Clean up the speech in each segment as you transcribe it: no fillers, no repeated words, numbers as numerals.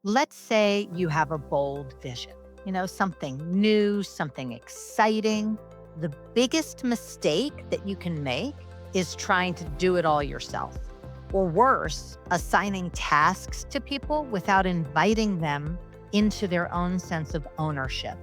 Let's say you have a bold vision, something new, something exciting. The biggest mistake that you can make is trying to do it all yourself. Or worse, assigning tasks to people without inviting them into their own sense of ownership.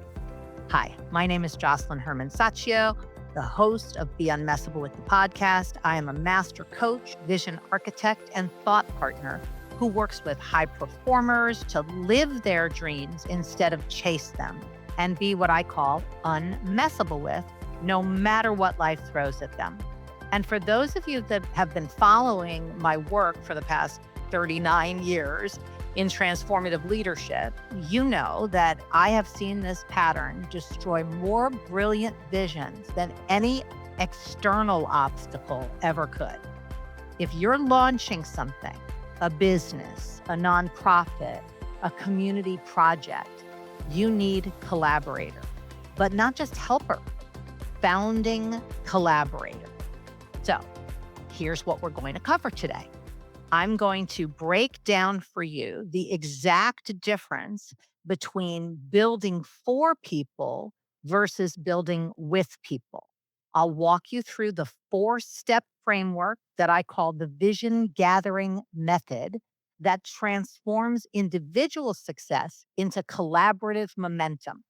Hi, my name is Josselyne Herman-Saccio, the host of Be Unmessable with the podcast. I am a master coach, vision architect, and thought partner who works with high performers to live their dreams instead of chase them and be what I call unmessable with, no matter what life throws at them. And for those of you that have been following my work for the past 39 years in transformative leadership, you know that I have seen this pattern destroy more brilliant visions than any external obstacle ever could. If you're launching something, a business, a nonprofit, a community project, you need collaborator, but not just helper, founding collaborator. So here's what we're going to cover today. I'm going to break down for you the exact difference between building for people versus building with people. I'll walk you through the 4-step framework that I call the vision gathering method that transforms individual success into collaborative momentum.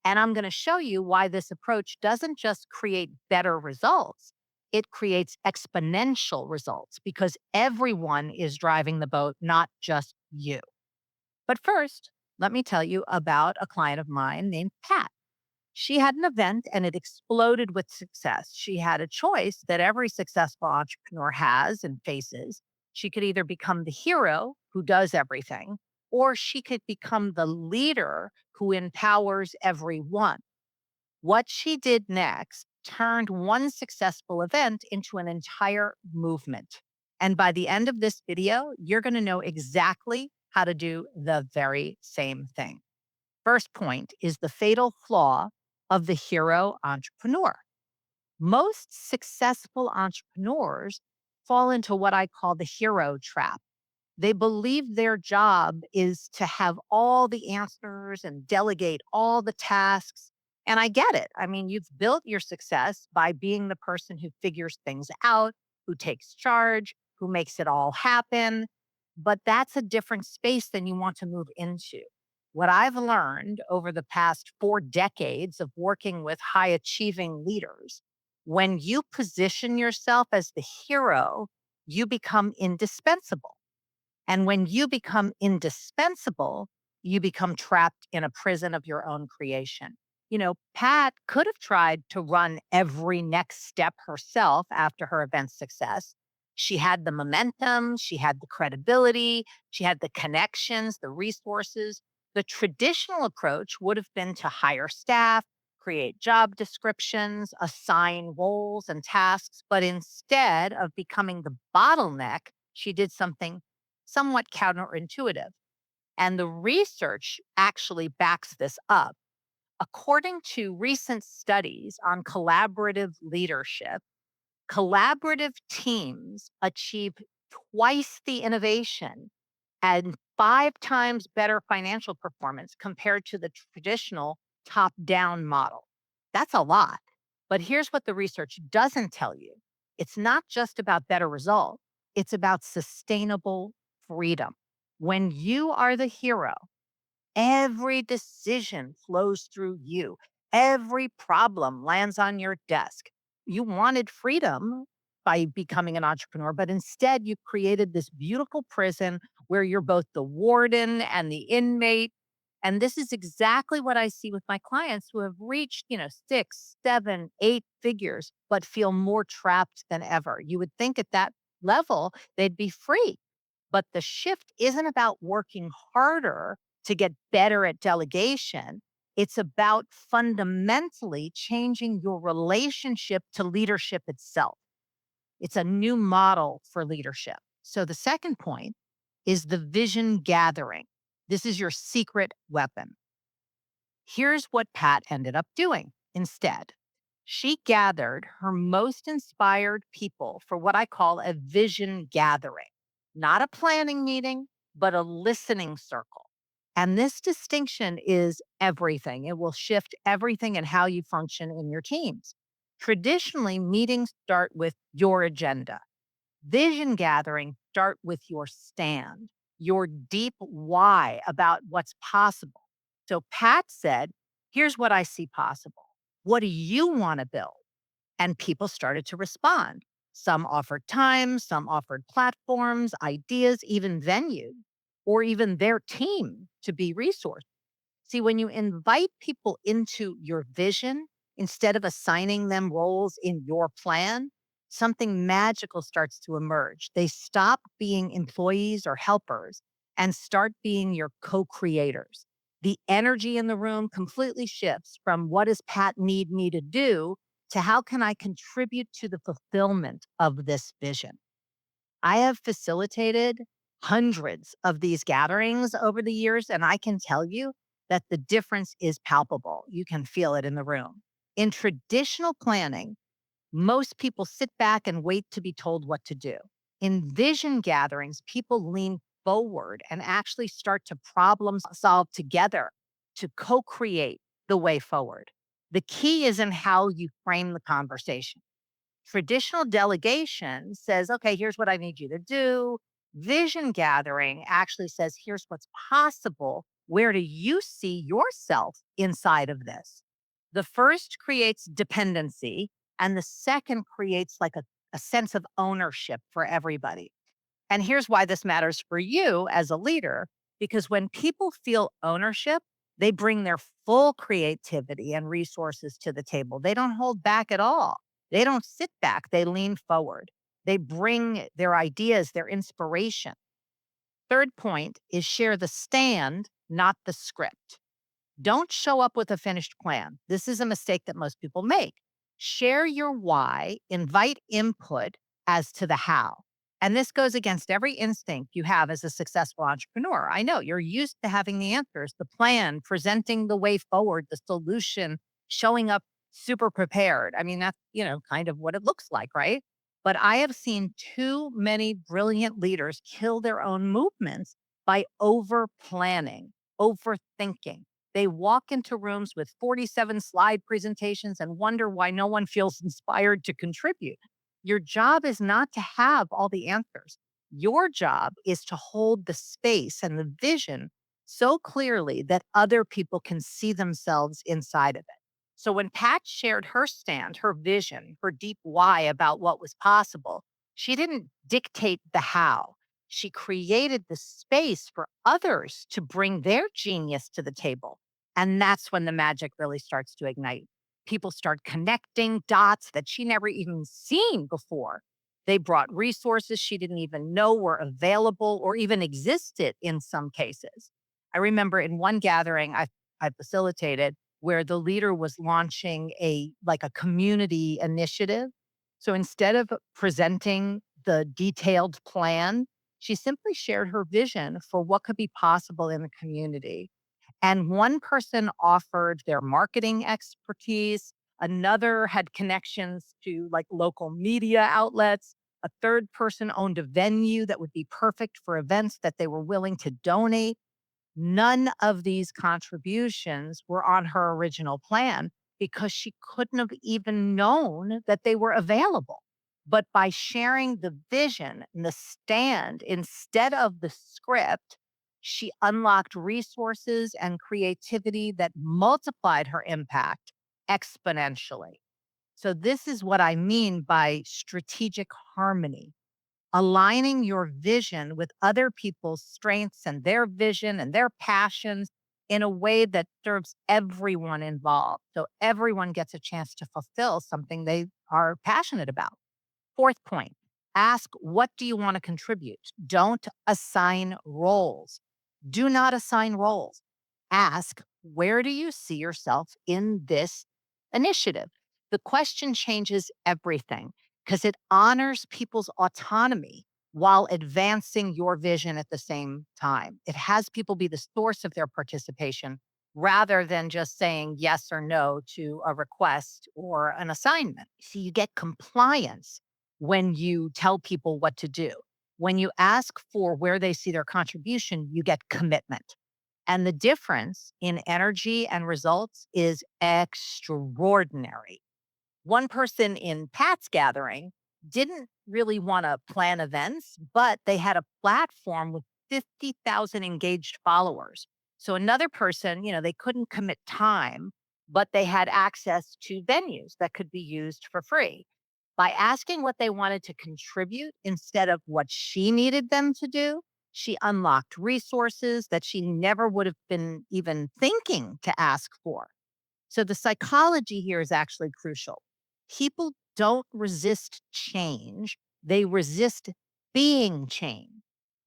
And I'm going to show you why this approach doesn't just create better results, it creates exponential results because everyone is driving the boat, not just you. But first, let me tell you about a client of mine named Pat. She had an event and it exploded with success. She had a choice that every successful entrepreneur has and faces. She could either become the hero who does everything, or she could become the leader who empowers everyone. What she did next turned one successful event into an entire movement. And by the end of this video, you're going to know exactly how to do the very same thing. First point is the fatal flaw of the hero entrepreneur. Most successful entrepreneurs fall into what I call the hero trap. They believe their job is to have all the answers and delegate all the tasks. And I get it. I mean, you've built your success by being the person who figures things out, who takes charge, who makes it all happen. But that's a different space than you want to move into. What I've learned over the past 4 decades of working with high achieving leaders, when you position yourself as the hero, you become indispensable. And when you become indispensable, you become trapped in a prison of your own creation. Pat could have tried to run every next step herself after her event success. She had the momentum, she had the credibility, she had the connections, the resources. The traditional approach would have been to hire staff, create job descriptions, assign roles and tasks. But instead of becoming the bottleneck, she did something somewhat counterintuitive. And the research actually backs this up. According to recent studies on collaborative leadership, collaborative teams achieve twice the innovation and 5 times better financial performance compared to the traditional top down model. That's a lot. But here's what the research doesn't tell you, it's not just about better results, it's about sustainable freedom. When you are the hero, every decision flows through you. Every problem lands on your desk. You wanted freedom by becoming an entrepreneur, but instead you created this beautiful prison where you're both the warden and the inmate. And this is exactly what I see with my clients who have reached, 6, 7, 8 figures, but feel more trapped than ever. You would think at that level, they'd be free. But the shift isn't about working harder to get better at delegation. It's about fundamentally changing your relationship to leadership itself. It's a new model for leadership. So the second point is the vision gathering. This is your secret weapon. Here's what Pat ended up doing instead. She gathered her most inspired people for what I call a vision gathering, not a planning meeting, but a listening circle. And this distinction is everything. It will shift everything in how you function in your teams. Traditionally, meetings start with your agenda. Vision gathering start with your stand, your deep why about what's possible. So Pat said, "Here's what I see possible. What do you want to build?" And people started to respond. Some offered time, some offered platforms, ideas, even venues, or even their team to be resourced. See, when you invite people into your vision instead of assigning them roles in your plan, something magical starts to emerge. They stop being employees or helpers and start being your co creators. The energy in the room completely shifts from what does Pat need me to do to how can I contribute to the fulfillment of this vision. I have facilitated hundreds of these gatherings over the years, and I can tell you that the difference is palpable. You can feel it in the room. In traditional planning, most people sit back and wait to be told what to do. In vision gatherings, people lean forward and actually start to problem solve together to co create the way forward. The key is in how you frame the conversation. Traditional delegation says, okay, here's what I need you to do. Vision gathering actually says, here's what's possible. Where do you see yourself inside of this? The first creates dependency, and the second creates like a sense of ownership for everybody. And here's why this matters for you as a leader because when people feel ownership, they bring their full creativity and resources to the table. They don't hold back at all. They don't sit back, they lean forward. They bring their ideas, their inspiration. Third point is share the stand, not the script. Don't show up with a finished plan. This is a mistake that most people make. Share your why, invite input as to the how. And this goes against every instinct you have as a successful entrepreneur. I know you're used to having the answers, the plan, presenting the way forward, the solution, showing up super prepared. I mean, that's, kind of what it looks like, right? But I have seen too many brilliant leaders kill their own movements by over planning, overthinking. They walk into rooms with 47 slide presentations and wonder why no one feels inspired to contribute. Your job is not to have all the answers. Your job is to hold the space and the vision so clearly that other people can see themselves inside of it. So when Pat shared her stand, her vision, her deep why about what was possible, she didn't dictate the how. She created the space for others to bring their genius to the table. And that's when the magic really starts to ignite. People start connecting dots that she never even seen before. They brought resources she didn't even know were available or even existed in some cases. I remember in one gathering I facilitated where the leader was launching a community initiative. So instead of presenting the detailed plan, she simply shared her vision for what could be possible in the community. And one person offered their marketing expertise, another had connections to like local media outlets, a third person owned a venue that would be perfect for events that they were willing to donate. None of these contributions were on her original plan because she couldn't have even known that they were available. But by sharing the vision and the stand instead of the script, she unlocked resources and creativity that multiplied her impact exponentially. So, this is what I mean by strategic harmony, aligning your vision with other people's strengths and their vision and their passions in a way that serves everyone involved. So everyone gets a chance to fulfill something they are passionate about. Fourth point, ask what do you want to contribute? Don't assign roles. Do not assign roles. Ask where do you see yourself in this initiative? The question changes everything because it honors people's autonomy while advancing your vision at the same time. It has people be the source of their participation rather than just saying yes or no to a request or an assignment. See, you get compliance when you tell people what to do. When you ask for where they see their contribution, you get commitment. And the difference in energy and results is extraordinary. One person in Pat's gathering didn't really want to plan events, but they had a platform with 50,000 engaged followers. So another person, they couldn't commit time, but they had access to venues that could be used for free. By asking what they wanted to contribute instead of what she needed them to do, she unlocked resources that she never would have been even thinking to ask for. So the psychology here is actually crucial. People don't resist change, they resist being changed.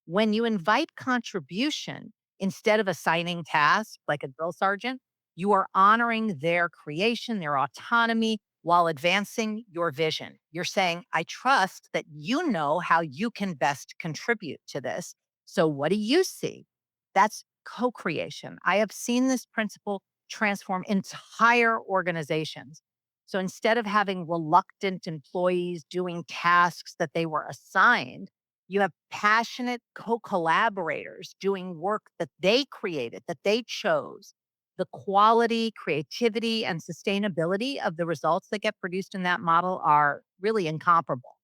When you invite contribution instead of assigning tasks like a drill sergeant, you are honoring their creation, their autonomy, while advancing your vision. You're saying, I trust that you know how you can best contribute to this. So, what do you see? That's co creation. I have seen this principle transform entire organizations. So instead of having reluctant employees doing tasks that they were assigned, you have passionate co collaborators doing work that they created, that they chose. The quality, creativity, and sustainability of the results that get produced in that model are really incomparable.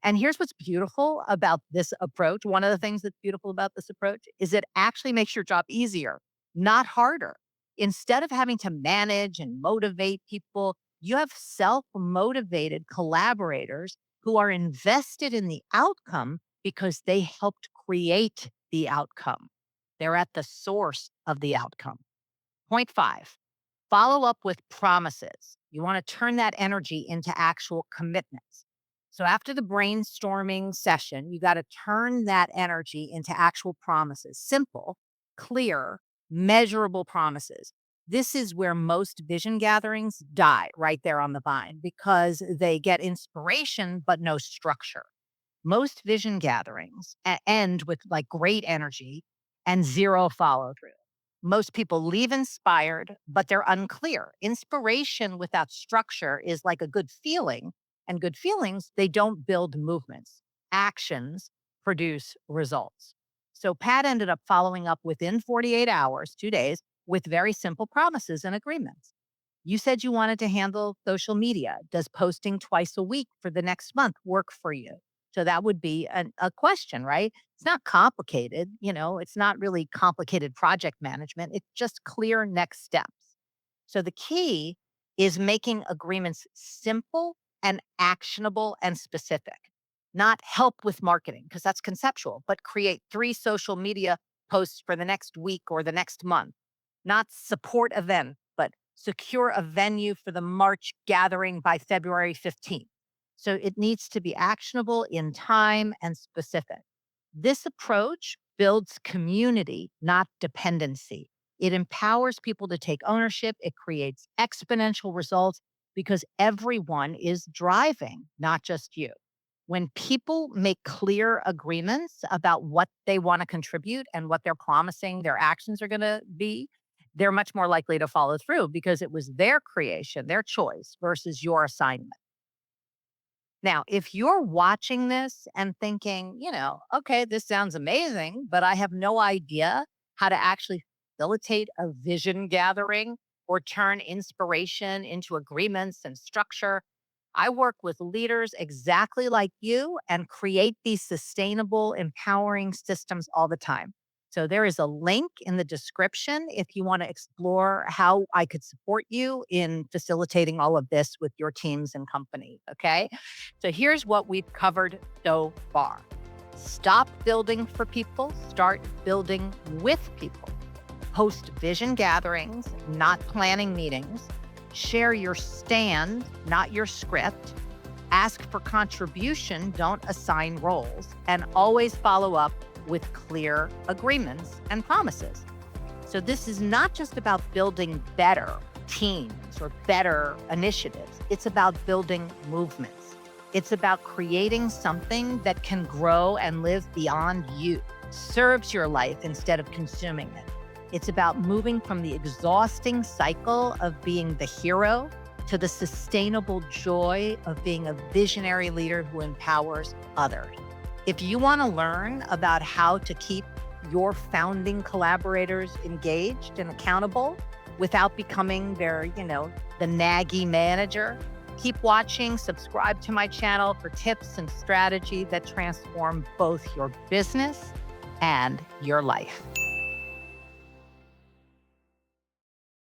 And here's what's beautiful about this approach. One of the things that's beautiful about this approach is it actually makes your job easier, not harder. Instead of having to manage and motivate people, you have self motivated collaborators who are invested in the outcome because they helped create the outcome. They're at the source of the outcome. Point five, follow up with promises. You want to turn that energy into actual commitments. So after the brainstorming session, you got to turn that energy into actual promises, simple, clear, measurable promises. This is where most vision gatherings die right there on the vine because they get inspiration, but no structure. Most vision gatherings end with like great energy and zero follow through. Most people leave inspired, but they're unclear. Inspiration without structure is like a good feeling, and good feelings, they don't build movements. Actions produce results. So Pat ended up following up within 48 hours, 2 days, with very simple promises and agreements. You said you wanted to handle social media. Does posting twice a week for the next month work for you? So that would be a question, right? It's not complicated. It's not really complicated project management. It's just clear next steps. So the key is making agreements simple and actionable and specific, not help with marketing, because that's conceptual, but create 3 social media posts for the next week or the next month, not support event, but secure a venue for the March gathering by February 15th. So it needs to be actionable in time and specific. This approach builds community, not dependency. It empowers people to take ownership. It creates exponential results because everyone is driving, not just you. When people make clear agreements about what they want to contribute and what they're promising their actions are going to be, they're much more likely to follow through because it was their creation, their choice versus your assignment. Now, if you're watching this and thinking, okay, this sounds amazing, but I have no idea how to actually facilitate a vision gathering or turn inspiration into agreements and structure, I work with leaders exactly like you and create these sustainable, empowering systems all the time. So there is a link in the description if you want to explore how I could support you in facilitating all of this with your teams and company. Okay. So here's what we've covered so far. Stop building for people, start building with people. Host vision gatherings, not planning meetings. Share your stand, not your script. Ask for contribution, don't assign roles. And always follow up with clear agreements and promises. So this is not just about building better teams or better initiatives. It's about building movements. It's about creating something that can grow and live beyond you, serves your life instead of consuming it. It's about moving from the exhausting cycle of being the hero to the sustainable joy of being a visionary leader who empowers others. If you want to learn about how to keep your founding collaborators engaged and accountable without becoming their, the naggy manager. Keep watching, subscribe to my channel for tips and strategy that transform both your business and your life.